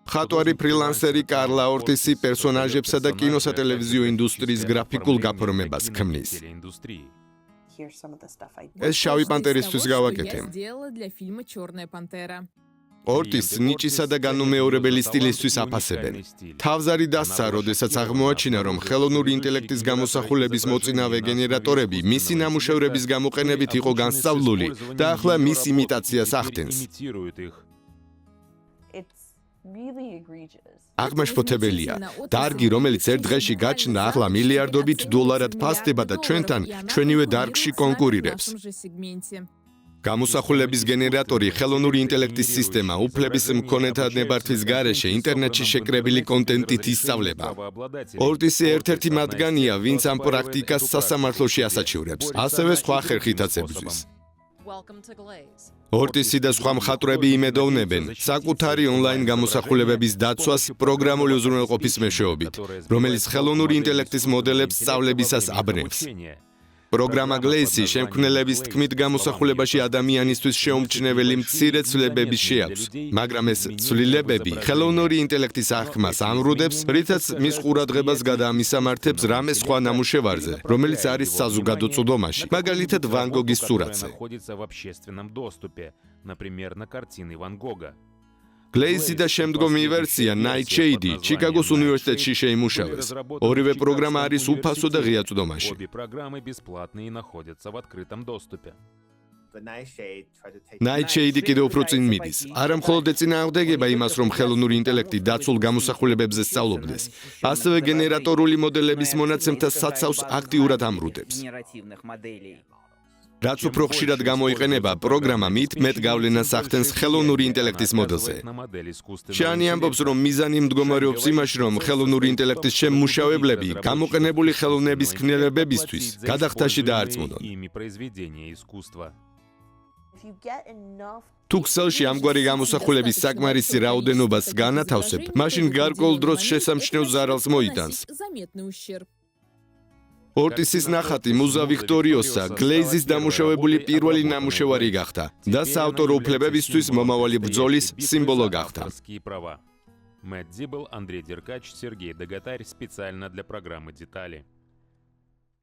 მხატვარი ფრილანსერი კარლა ორტისი პერსონაჟებსა და კინოსატელევიზიო ინდუსტრიის გრაფიკულ გაფორმებას ქმნის. ეს შავი პანტერისთვის გავაკეთე. ორტის ნიჭისა და განუმეორებელი სტილისთვის აფასებენ. თავზარი დასცა, როდესაც აღმოაჩინა, რომ ხელოვნური ინტელექტის გამოსახულების მოწინავე გენერატორები მისი ნამუშევრების გამოყენებით იყო განსწავლული და ახლა მის იმიტაციას ახდენს. აღმაშფოთებელია. დარგი, რომელიც ერთ დღეში გაჩნდა, ახლა მილიარდობით დოლარად ფასდება და ჩვენთან ჩვენივე დარგში კონკურირებს. გამოსახულების გენერატორი, ხელოვნური ინტელექტის სისტემა, უფლების მქონეთა ნებართვის გარეშე ინტერნეტში შეკრებილი კონტენტით ისწავლება. ორტისი ერთ-ერთი მათგანია, ვინც ამ პრაქტიკას სასამართლოში ასაჩივრებს, ასევე სხვა ხერხითაც ებრძვის. ორტისი და სხვა მხატვრები იმედოვნებენ საკუთარი ონლაინ გამოსახულებების დაცვას პროგრამული უზრუნველყოფის მეშვეობით, რომელიც ხელოვნური ინტელექტის მოდელებს სწავლებისას აბნევს. პროგრამა Glaze შემქმნელების თქმით გამოსახულებაში ადამიანისთვის შეუმჩნეველი მცირე ცვლილებები შეაქვს, მაგრამ ეს ცვლილებები ხელოვნური ინტელექტის აღქმას ამრუდებს, რითაც მის ყურადღებას გადაამისამართებს რამე სხვა ნამუშევარზე, რომელიც არის საზოგადო წვდომაში, მაგალითად ვან გოგის სურათზე. Glaze და შემდგომი ვერსია Nightshade ჩიკაგოს უნივერსიტეტში შეიმუშავეს. ორივე პროგრამა არის უფასო და ღია წვდომაში. Nightshade კიდევ უფრო წინ მიდის. არა მხოლოდ ეწინააღმდეგება იმას, რომ ხელოვნური ინტელექტი დაცულ გამოსახულებებზე სწავლობდეს, ასევე გენერატორული მოდელების მონაცემთა საცავს აქტიურად ამრუდებს. რაც უფრო ხშირად გამოიყენება, პროგრამა მით მეტ გავლენას ახდენს ხელოვნური ინტელექტის მოდელზე. შანი ამბობს, რომ მიზანი მდგომარეობს იმაში, რომ ხელოვნური ინტელექტის შემმუშავებლები გამოყენებული ხელოვნების ქმნილებებისთვის გადახდაში დაარწმუნონ. თუ ქსელში ამგვარი გამოსახულების საკმარისი რაოდენობას განათავსებ, მაშინ გარკვეულ დროს შესამჩნევ ზარალს მოიტანს. ორტისის ნახატი მუზა ვიქტორიოსა Glaze-ის დამუშავებული პირველი ნამუშევარი გახდა და საავტორო უფლებებისთვის მომავალი ბრძოლის სიმბოლო გახდა. Matt Zibel, Андрей Деркач, Сергей Дагатарь специально для программы «Детали».